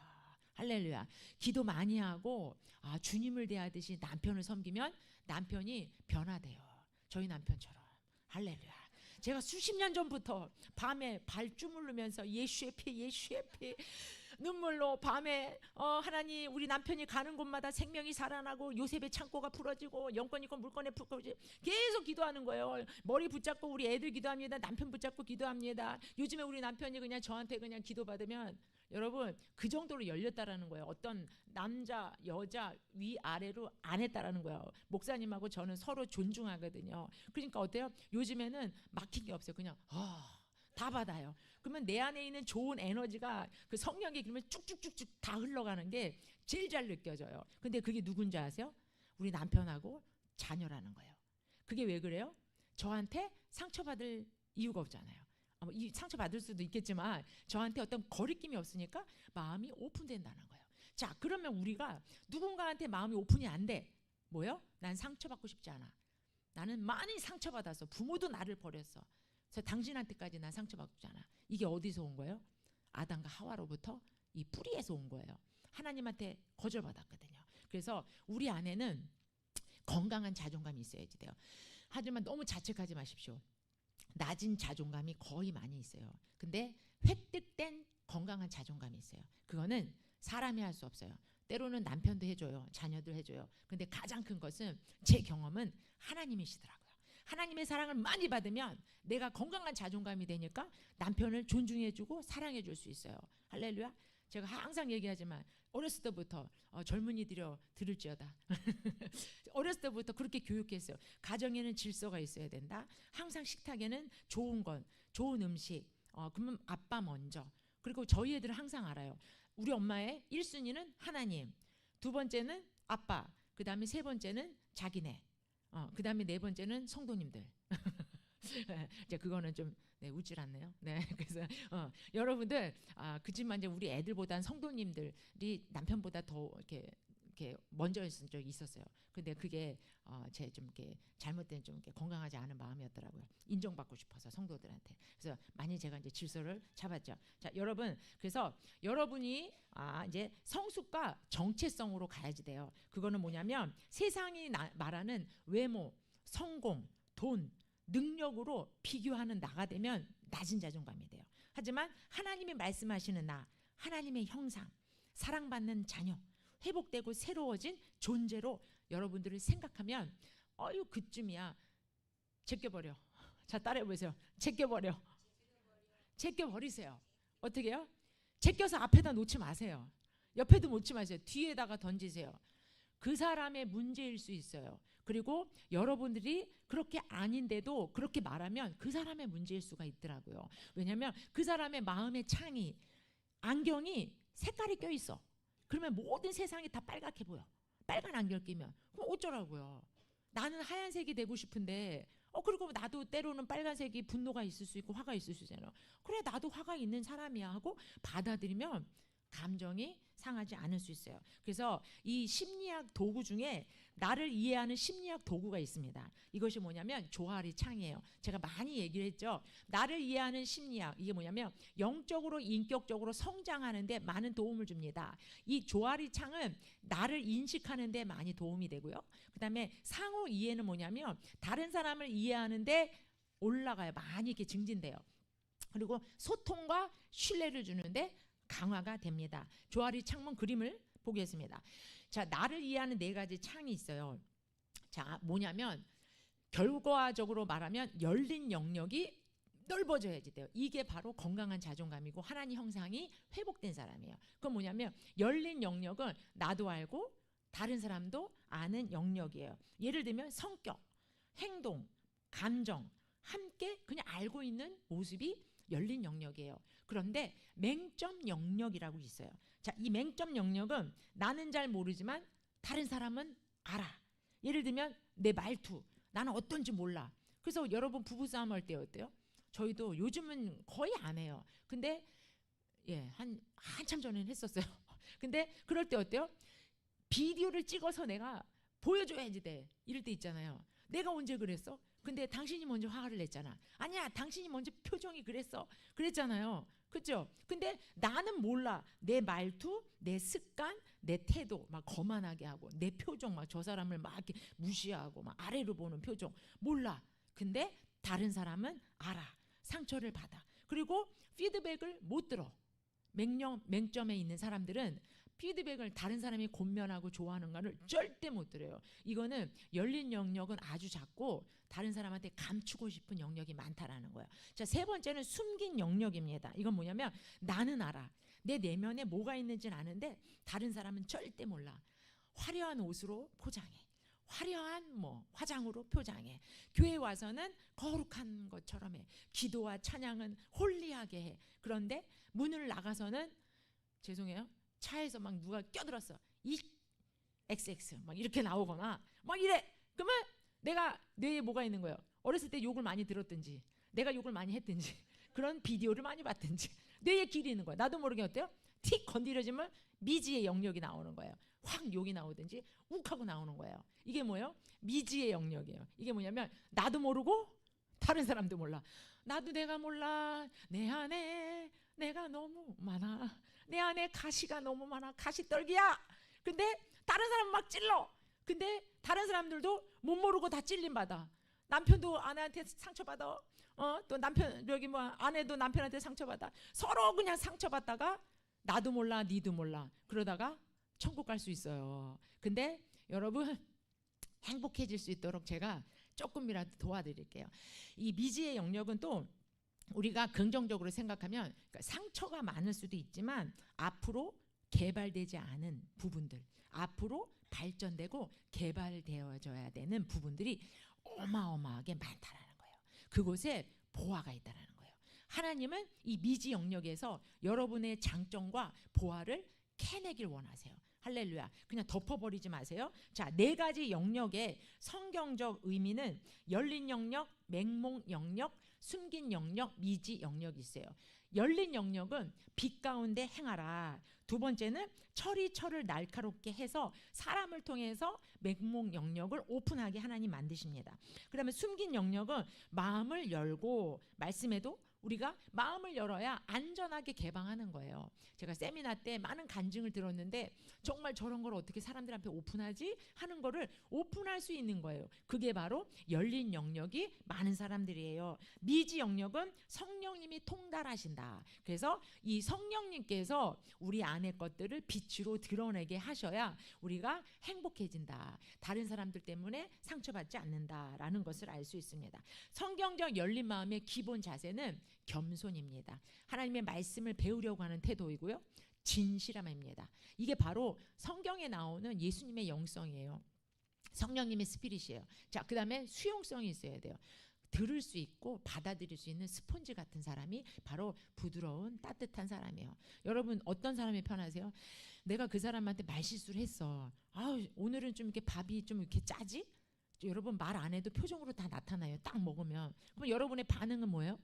할렐루야. 기도 많이 하고 주님을 대하듯이 남편을 섬기면 남편이 변화돼요. 저희 남편처럼. 할렐루야. 제가 수십 년 전부터 밤에 발 주물르면서 예수의 피 눈물로 밤에 하나님 우리 남편이 가는 곳마다 생명이 살아나고 요셉의 창고가 풀어지고 영권 있고 물건에 풀어지고 계속 기도하는 거예요. 머리 붙잡고 우리 애들 기도합니다. 남편 붙잡고 기도합니다. 요즘에 우리 남편이 그냥 저한테 그냥 기도받으면 여러분 그 정도로 열렸다라는 거예요. 어떤 남자 여자 위아래로 안 했다라는 거예요. 목사님하고 저는 서로 존중하거든요. 그러니까 어때요? 요즘에는 막힌 게 없어요. 그냥 다 받아요. 그러면 내 안에 있는 좋은 에너지가 그 성령의 기름을 쭉쭉쭉쭉 다 흘러가는 게 제일 잘 느껴져요. 근데 그게 누군지 아세요? 우리 남편하고 자녀라는 거예요. 그게 왜 그래요? 저한테 상처받을 이유가 없잖아요. 이 상처받을 수도 있겠지만 저한테 어떤 거리낌이 없으니까 마음이 오픈된다는 거예요. 자, 그러면 우리가 누군가한테 마음이 오픈이 안 돼. 뭐요? 난 상처받고 싶지 않아. 나는 많이 상처받았어. 부모도 나를 버렸어. 그래서 당신한테까지 난 상처받고 싶지 않아. 이게 어디서 온 거예요? 아담과 하와로부터 이 뿌리에서 온 거예요. 하나님한테 거절받았거든요. 그래서 우리 안에는 건강한 자존감이 있어야지 돼요. 하지만 너무 자책하지 마십시오. 낮은 자존감이 거의 많이 있어요. 근데 획득된 건강한 자존감이 있어요. 그거는 사람이 할 수 없어요. 때로는 남편도 해줘요. 자녀도 해줘요. 근데 가장 큰 것은 제 경험은 하나님이시더라고요. 하나님의 사랑을 많이 받으면 내가 건강한 자존감이 되니까 남편을 존중해주고 사랑해줄 수 있어요. 할렐루야. 제가 항상 얘기하지만 어렸을 때부터 젊은이들여 들을지어다. 어렸을 때부터 그렇게 교육했어요. 가정에는 질서가 있어야 된다. 항상 식탁에는 좋은 건, 좋은 음식. 그러면 아빠 먼저. 그리고 저희 애들은 항상 알아요. 우리 엄마의 1순위는 하나님, 두 번째는 아빠, 그 다음에 세 번째는 자기네, 그 다음에 네 번째는 성도님들. 이제 그거는 좀 웃질 않네요. 네, 그래서 여러분들 그지만 이제 우리 애들보다는 성도님들이 남편보다 더 이렇게 이렇게 먼저 했은 적이 있었어요. 근데 그게 제 좀 이렇게 잘못된 좀 이렇게 건강하지 않은 마음이었더라고요. 인정받고 싶어서 성도들한테. 그래서 많이 제가 이제 질서를 잡았죠. 자, 여러분, 그래서 여러분이 이제 성숙과 정체성으로 가야지 돼요. 그거는 뭐냐면 세상이 말하는 외모, 성공, 돈, 능력으로 비교하는 나가 되면 낮은 자존감이 돼요. 하지만 하나님이 말씀하시는 나, 하나님의 형상, 사랑받는 자녀, 회복되고 새로워진 존재로 여러분들을 생각하면 어유 그쯤이야. 제껴버려. 자, 따라해보세요. 제껴버려. 제껴버리세요. 어떻게 해요? 제껴서 앞에다 놓지 마세요. 옆에도 놓지 마세요. 뒤에다가 던지세요. 그 사람의 문제일 수 있어요. 그리고 여러분들이 그렇게 아닌데도 그렇게 말하면 그 사람의 문제일 수가 있더라고요. 왜냐하면 그 사람의 마음의 창이, 안경이 색깔이 껴있어. 그러면 모든 세상이 다 빨갛게 보여. 빨간 안경 끼면. 그럼 어쩌라고요. 나는 하얀색이 되고 싶은데 그리고 나도 때로는 빨간색이 분노가 있을 수 있고 화가 있을 수 있잖아요. 그래, 나도 화가 있는 사람이야 하고 받아들이면 감정이 상하지 않을 수 있어요. 그래서 이 심리학 도구 중에 나를 이해하는 심리학 도구가 있습니다. 이것이 뭐냐면 조화리 창이에요. 제가 많이 얘기를 했죠. 나를 이해하는 심리학, 이게 뭐냐면 영적으로 인격적으로 성장하는 데 많은 도움을 줍니다. 이 조화리 창은 나를 인식하는 데 많이 도움이 되고요. 그다음에 상호 이해는 뭐냐면 다른 사람을 이해하는 데 올라가요. 많이 이렇게 증진돼요. 그리고 소통과 신뢰를 주는데 강화가 됩니다. 조화리 창문 그림을 보겠습니다. 자, 나를 이해하는 4가지 창이 있어요. 자, 뭐냐면 결과적으로 말하면 열린 영역이 넓어져야지 돼요. 이게 바로 건강한 자존감이고 하나님 형상이 회복된 사람이에요. 그건 뭐냐면 열린 영역은 나도 알고 다른 사람도 아는 영역이에요. 예를 들면 성격, 행동, 감정 함께 그냥 알고 있는 모습이 열린 영역이에요. 그런데 맹점 영역이라고 있어요. 자, 이 맹점 영역은 나는 잘 모르지만 다른 사람은 알아. 예를 들면 내 말투, 나는 어떤지 몰라. 그래서 여러분 부부싸움 할 때 어때요? 저희도 요즘은 거의 안 해요. 근데 한참 전에는 했었어요. 근데 그럴 때 어때요? 비디오를 찍어서 내가 보여줘야지 돼. 이럴 때 있잖아요. 내가 언제 그랬어? 근데 당신이 먼저 화를 냈잖아. 아니야, 당신이 먼저 표정이 그랬잖아요. 그죠? 근데 나는 몰라. 내 말투, 내 습관, 내 태도 막 거만하게 하고 내 표정 막 저 사람을 막 이렇게 무시하고 막 아래로 보는 표정 몰라. 근데 다른 사람은 알아. 상처를 받아. 그리고 피드백을 못 들어. 맹점에 있는 사람들은 피드백을 다른 사람이 곤면하고 좋아하는 거를 절대 못 들어요. 이거는 열린 영역은 아주 작고 다른 사람한테 감추고 싶은 영역이 많다라는 거예요. 자, 3번째는 숨긴 영역입니다. 이건 뭐냐면 나는 알아. 내 내면에 뭐가 있는지는 아는데 다른 사람은 절대 몰라. 화려한 옷으로 포장해. 화려한 화장으로 표장해. 교회 와서는 거룩한 것처럼 해. 기도와 찬양은 홀리하게 해. 그런데 문을 나가서는 죄송해요. 차에서 막 누가 껴들었어. 이 XX 막 이렇게 나오거나 막 이래. 그러면 내가 뇌에 뭐가 있는 거예요? 어렸을 때 욕을 많이 들었든지 내가 욕을 많이 했든지 그런 비디오를 많이 봤든지 뇌에 길이 있는 거야. 나도 모르게 어때요? 틱 건드려지면 미지의 영역이 나오는 거예요. 확 욕이 나오든지 욱 하고 나오는 거예요. 이게 뭐예요? 미지의 영역이에요. 이게 뭐냐면 나도 모르고 다른 사람도 몰라. 나도 내가 몰라. 내 안에 내가 너무 많아. 내 안에 가시가 너무 많아. 가시떨기야. 근데 다른 사람 막 찔러. 근데 다른 사람들도 못 모르고 다 찔림받아. 남편도 아내한테 상처받아. 또 남편 아내도 남편한테 상처받아. 서로 그냥 상처받다가 나도 몰라 니도 몰라. 그러다가 천국 갈 수 있어요. 근데 여러분 행복해질 수 있도록 제가 조금이라도 도와드릴게요. 이 미지의 영역은 또 우리가 긍정적으로 생각하면 그러니까 상처가 많을 수도 있지만 앞으로 개발되지 않은 부분들, 앞으로 발전되고 개발되어져야 되는 부분들이 어마어마하게 많다라는 거예요. 그곳에 보화가 있다라는 거예요. 하나님은 이 미지 영역에서 여러분의 장점과 보화를 캐내길 원하세요. 할렐루야. 그냥 덮어버리지 마세요. 자, 4가지 영역의 성경적 의미는 열린 영역, 맹목 영역, 숨긴 영역, 미지 영역이 있어요. 열린 영역은 빛 가운데 행하라. 두 번째는 철이 철을 날카롭게 해서 사람을 통해서 맹목 영역을 오픈하게 하나님 만드십니다. 그다음에 숨긴 영역은 마음을 열고, 말씀에도 우리가 마음을 열어야 안전하게 개방하는 거예요. 제가 세미나 때 많은 간증을 들었는데 정말 저런 걸 어떻게 사람들 앞에 오픈하지 하는 거를 오픈할 수 있는 거예요. 그게 바로 열린 영역이 많은 사람들이에요. 미지 영역은 성령님이 통달하신다. 그래서 이 성령님께서 우리 안의 것들을 빛으로 드러내게 하셔야 우리가 행복해진다. 다른 사람들 때문에 상처받지 않는다라는 것을 알 수 있습니다. 성경적 열린 마음의 기본 자세는 겸손입니다. 하나님의 말씀을 배우려고 하는 태도이고요. 진실함입니다. 이게 바로 성경에 나오는 예수님의 영성이에요. 성령님의 스피릿이에요. 자, 그 다음에 수용성이 있어야 돼요. 들을 수 있고 받아들일 수 있는 스폰지 같은 사람이 바로 부드러운 따뜻한 사람이에요. 여러분 어떤 사람이 편하세요? 내가 그 사람한테 말실수를 했어. 오늘은 좀 이렇게 밥이 좀 이렇게 짜지? 여러분 말 안 해도 표정으로 다 나타나요. 딱 먹으면. 그럼 여러분의 반응은 뭐예요?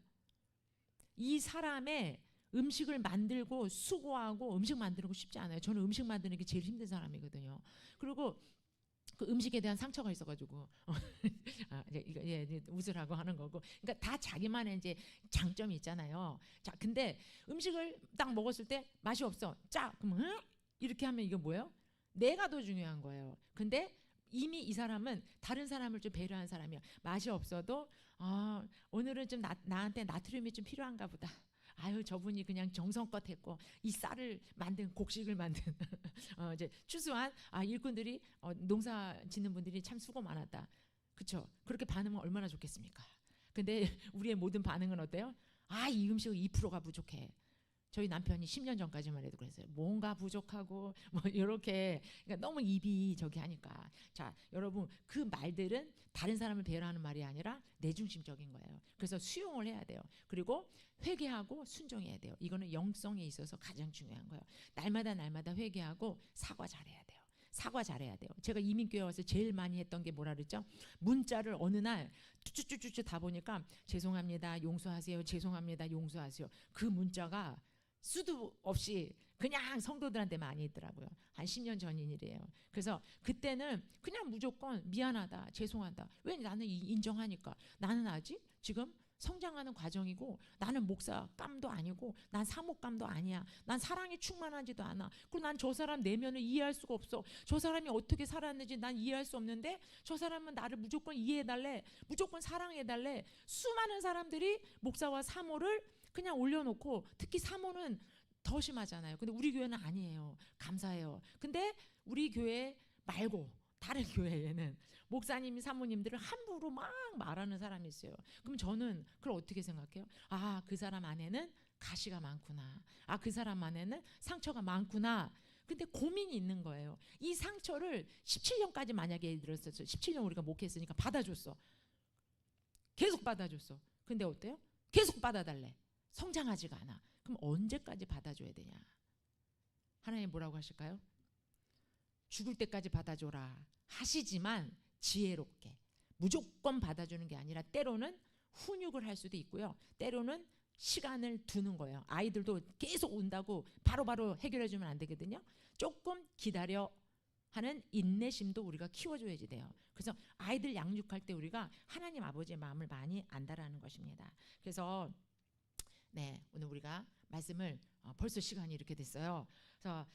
이 사람의 음식을 만들고 수고하고 음식 만드는 거 쉽지 않아요. 저는 음식 만드는 게 제일 힘든 사람이거든요. 그리고 그 음식에 대한 상처가 있어가지고 이제 웃으라고 하는 거고, 그러니까 다 자기만의 이제 장점이 있잖아요. 자, 근데 음식을 딱 먹었을 때 맛이 없어, 짜, 그럼 이렇게 하면 이거 뭐예요? 내가 더 중요한 거예요. 근데 이미 이 사람은 다른 사람을 좀 배려한 사람이야. 맛이 없어도 오늘은 좀 나한테 나트륨이 좀 필요한가 보다. 아유, 저분이 그냥 정성껏 했고 이 쌀을 만든 곡식을 만든 이제 추수한 일꾼들이 농사 짓는 분들이 참 수고 많았다. 그렇죠? 그렇게 반응하면 얼마나 좋겠습니까? 근데 우리의 모든 반응은 어때요? 이 음식은 2%가 부족해. 저희 남편이 10년 전까지만 해도 그랬어요. 뭔가 부족하고 뭐 이렇게, 그러니까 너무 입이 저기 하니까. 자, 여러분 그 말들은 다른 사람을 배려하는 말이 아니라 내 중심적인 거예요. 그래서 수용을 해야 돼요. 그리고 회개하고 순종해야 돼요. 이거는 영성에 있어서 가장 중요한 거예요. 날마다 회개하고 사과 잘해야 돼요. 사과 잘해야 돼요. 제가 이민교회 와서 제일 많이 했던 게 뭐라 그랬죠? 문자를 어느 날 쭈쭈쭈쭈 다 보니까 죄송합니다, 용서하세요, 죄송합니다, 용서하세요. 그 문자가 수도 없이 그냥 성도들한테 많이 있더라고요. 한 10년 전인 일이에요. 그래서 그때는 그냥 무조건 미안하다, 죄송하다. 왜? 나는 인정하니까. 나는 아직 지금 성장하는 과정이고, 나는 목사감도 아니고, 난 사목감도 아니야. 난 사랑이 충만하지도 않아. 그리고 난 저 사람 내면을 이해할 수가 없어. 저 사람이 어떻게 살았는지 난 이해할 수 없는데 저 사람은 나를 무조건 이해해달래, 무조건 사랑해달래. 수많은 사람들이 목사와 사모를 그냥 올려놓고, 특히 사모는 더 심하잖아요. 근데 우리 교회는 아니에요. 감사해요. 근데 우리 교회 말고 다른 교회에는 목사님, 사모님들을 함부로 막 말하는 사람이 있어요. 그럼 저는 그걸 어떻게 생각해요? 그 사람 안에는 가시가 많구나. 그 사람 안에는 상처가 많구나. 근데 고민이 있는 거예요. 이 상처를 17년까지 만약에 들었었죠. 17년 우리가 목회했으니까 받아줬어. 계속 받아줬어. 근데 어때요? 계속 받아달래. 성장하지가 않아. 그럼 언제까지 받아줘야 되냐? 하나님 뭐라고 하실까요? 죽을 때까지 받아줘라 하시지만 지혜롭게. 무조건 받아주는 게 아니라 때로는 훈육을 할 수도 있고요. 때로는 시간을 두는 거예요. 아이들도 계속 온다고 바로바로 해결해주면 안 되거든요. 조금 기다려 하는 인내심도 우리가 키워줘야지 돼요. 그래서 아이들 양육할 때 우리가 하나님 아버지의 마음을 많이 안다라는 것입니다. 그래서 오늘 우리가 말씀을 벌써 시간이 이렇게 됐어요. 그래서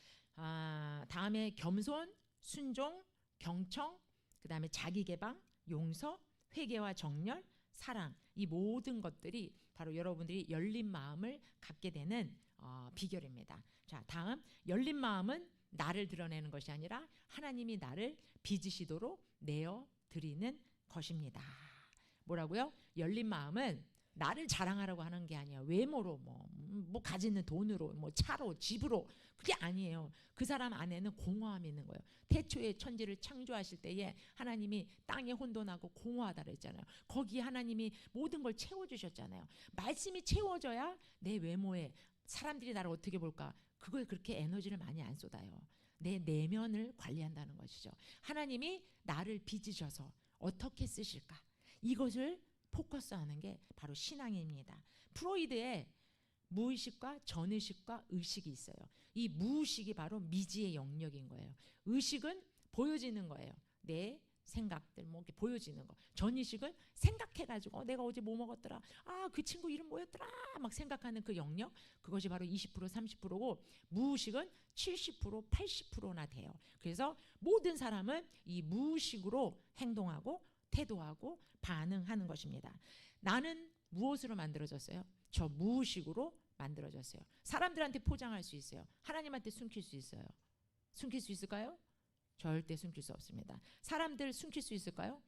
다음에 겸손, 순종, 경청, 그 다음에 자기개방, 용서, 회개와 정렬, 사랑, 이 모든 것들이 바로 여러분들이 열린 마음을 갖게 되는 비결입니다. 자, 다음, 열린 마음은 나를 드러내는 것이 아니라 하나님이 나를 빚으시도록 내어드리는 것입니다. 뭐라고요? 열린 마음은 나를 자랑하라고 하는 게 아니에요. 외모로 뭐 가지는 돈으로, 뭐 차로, 집으로, 그게 아니에요. 그 사람 안에는 공허함이 있는 거예요. 태초에 천지를 창조하실 때에 하나님이 땅에 혼돈하고 공허하다 그랬잖아요. 거기에 하나님이 모든 걸 채워주셨잖아요. 말씀이 채워져야 내 외모에 사람들이 나를 어떻게 볼까, 그거에 그렇게 에너지를 많이 안 쏟아요. 내 내면을 관리한다는 것이죠. 하나님이 나를 빚으셔서 어떻게 쓰실까, 이것을 포커스하는 게 바로 신앙입니다. 프로이드의 무의식과 전의식과 의식이 있어요. 이 무의식이 바로 미지의 영역인 거예요. 의식은 보여지는 거예요. 내 생각들 뭐 이렇게 보여지는 거. 전의식은 생각해가지고 내가 어제 뭐 먹었더라. 그 친구 이름 뭐였더라. 막 생각하는 그 영역. 그것이 바로 20% 30%고 무의식은 70% 80%나 돼요. 그래서 모든 사람은 이 무의식으로 행동하고 태도하고 반응하는 것입니다. 나는 무엇으로 만들어졌어요? 저 무의식으로 만들어졌어요. 사람들한테 포장할 수 있어요. 하나님한테 숨길 수 있어요. 숨길 수 있을까요? 절대 숨길 수 없습니다. 사람들 숨길 수 있을까요?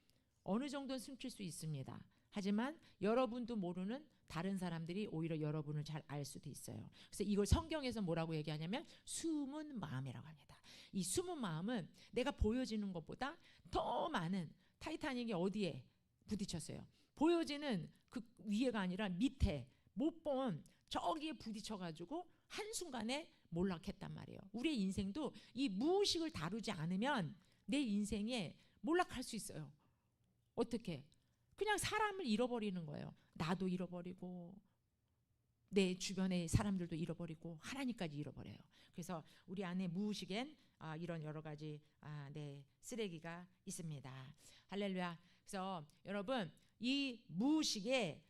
어느 정도는 숨길 수 있습니다. 하지만 여러분도 모르는 다른 사람들이 오히려 여러분을 잘 알 수도 있어요. 그래서 이걸 성경에서 뭐라고 얘기하냐면 숨은 마음이라고 합니다. 이 숨은 마음은 내가 보여지는 것보다 더 많은, 타이타닉이 어디에 부딪혔어요? 보여지는 그 위에가 아니라 밑에 못 본 저기에 부딪혀가지고 한순간에 몰락했단 말이에요. 우리의 인생도 이 무의식을 다루지 않으면 내 인생에 몰락할 수 있어요. 어떻게? 그냥 사람을 잃어버리는 거예요. 나도 잃어버리고 내 주변의 사람들도 잃어버리고 하나님까지 잃어버려요. 그래서 우리 안에 무의식엔 이런 여러 가지 쓰레기가 있습니다. 할렐루야. 그래서 여러분 이 무의식의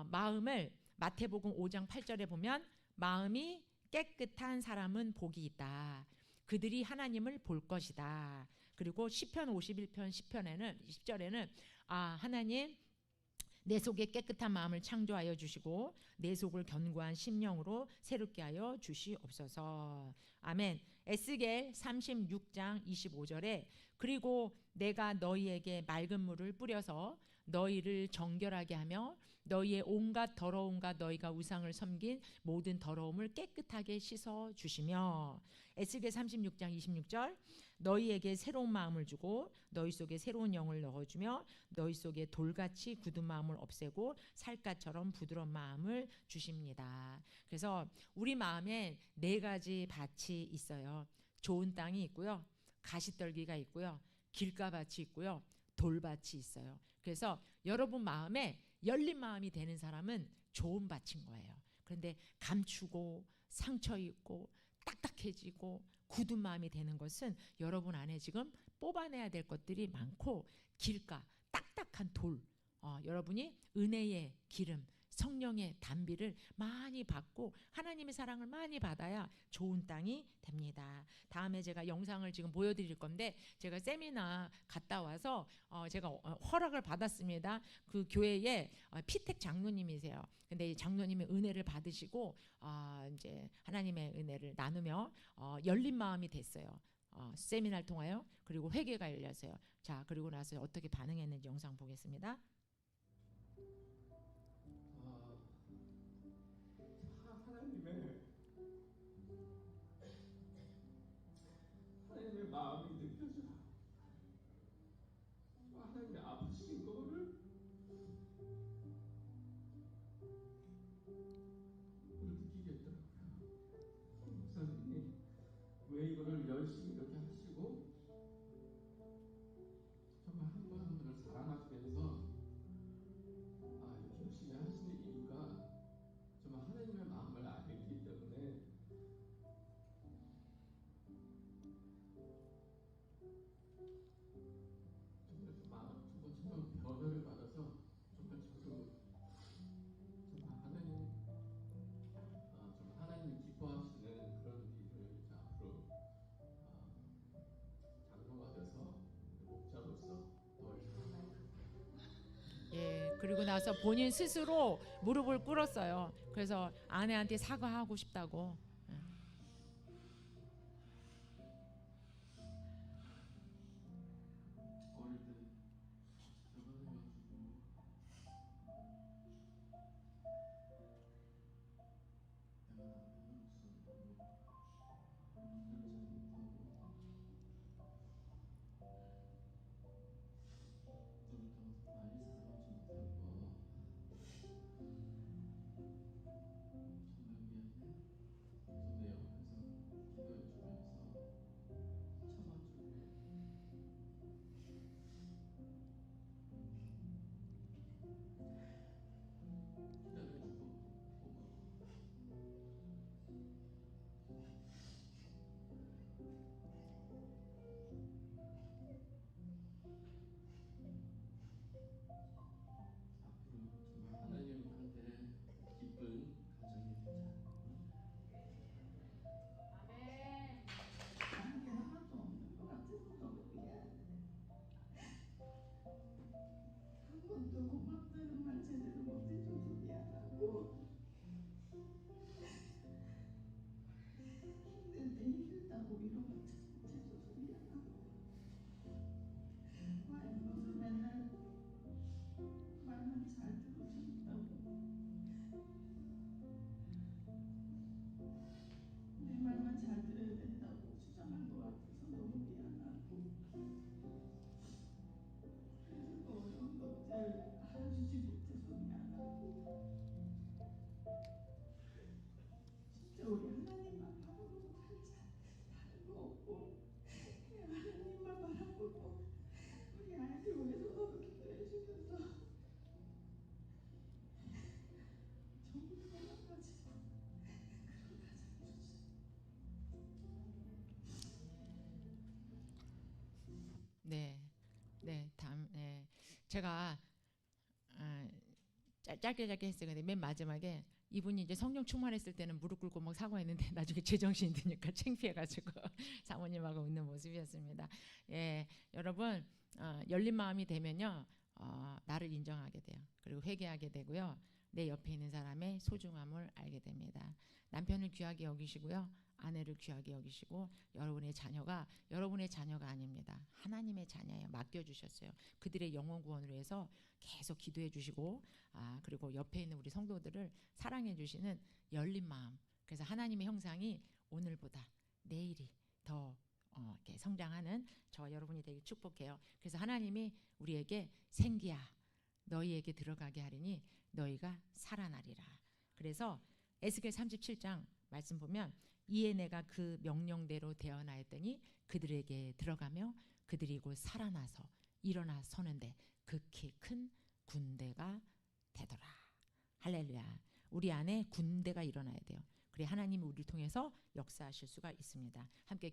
마음을 마태복음 5장 8절에 보면 마음이 깨끗한 사람은 복이 있다. 그들이 하나님을 볼 것이다. 그리고 시편 51편 10절에는 하나님 내 속에 깨끗한 마음을 창조하여 주시고 내 속을 견고한 심령으로 새롭게 하여 주시옵소서. 아멘. 에스겔 36장 25절에 그리고 내가 너희에게 맑은 물을 뿌려서 너희를 정결하게 하며 너희의 온갖 더러움과 너희가 우상을 섬긴 모든 더러움을 깨끗하게 씻어 주시며 에스겔 36장 26절 너희에게 새로운 마음을 주고 너희 속에 새로운 영을 넣어주며 너희 속에 돌같이 굳은 마음을 없애고 살갗처럼 부드러운 마음을 주십니다. 그래서 우리 마음에 4가지 밭이 있어요. 좋은 땅이 있고요. 가시떨기가 있고요. 길가밭이 있고요. 돌밭이 있어요. 그래서 여러분 마음에 열린 마음이 되는 사람은 좋은 밭인 거예요. 그런데 감추고 상처 있고 딱딱해지고 굳은 마음이 되는 것은 여러분 안에 지금 뽑아내야 될 것들이 많고 길가 딱딱한 돌, 여러분이 은혜의 기름 성령의 단비를 많이 받고 하나님의 사랑을 많이 받아야 좋은 땅이 됩니다. 다음에 제가 영상을 지금 보여드릴 건데 제가 세미나 갔다 와서 제가 허락을 받았습니다. 그 교회에 피택 장로님이세요. 근데 이 장로님의 은혜를 받으시고 이제 하나님의 은혜를 나누며 열린 마음이 됐어요. 세미나를 통하여. 그리고 회개가 열렸어요. 자, 그리고 나서 어떻게 반응했는지 영상 보겠습니다. 하나님의 마음이 느껴져. 하나님이 아프신 거를 느끼겠더라고요. 목사님이 왜 이거를 열심히 이렇게 하시고 정말 한 분 한 분을 사랑하시면서 이렇게 열심히 하시는 이유가 정말 하나님의 마음을 알기 때문에 정말 변화를 받아서 정말 저도 정말 하나님 기뻐하시는 그런 일을 앞으로 장로가 돼서 목자로서 더 예, 그리고 나서 본인 스스로 무릎을 꿇었어요. 그래서 아내한테 사과하고 싶다고. 어릴 때 결혼해가지고 내가 남편으로서 때부터 많이 사랑하지 못하고 정말 미안해. 네, 네, 다음, 네, 제가 짧게 했어요. 근데 맨 마지막에 이분이 이제 성령 충만했을 때는 무릎 꿇고 막 사과했는데 나중에 제정신이 드니까 창피해가지고 사모님하고 웃는 모습이었습니다. 예, 여러분 열린 마음이 되면요, 나를 인정하게 돼요. 그리고 회개하게 되고요. 내 옆에 있는 사람의 소중함을 알게 됩니다. 남편을 귀하게 여기시고요. 아내를 귀하게 여기시고 여러분의 자녀가 여러분의 자녀가 아닙니다. 하나님의 자녀예요. 맡겨주셨어요. 그들의 영혼 구원을 위해서 계속 기도해 주시고 그리고 옆에 있는 우리 성도들을 사랑해 주시는 열린 마음. 그래서 하나님의 형상이 오늘보다 내일이 더 이렇게 성장하는 저와 여러분이 되길 축복해요. 그래서 하나님이 우리에게 생기야 너희에게 들어가게 하리니 너희가 살아나리라. 그래서 에스겔 37장 말씀 보면 이에 내가 그 명령대로 대언하였더니 그들에게 들어가며 그들이 곧 살아나서 일어나 서는데 극히 큰 군대가 되더라. 할렐루야. 우리 안에 군대가 일어나야 돼요. 그래 하나님이 우리를 통해서 역사하실 수가 있습니다. 함께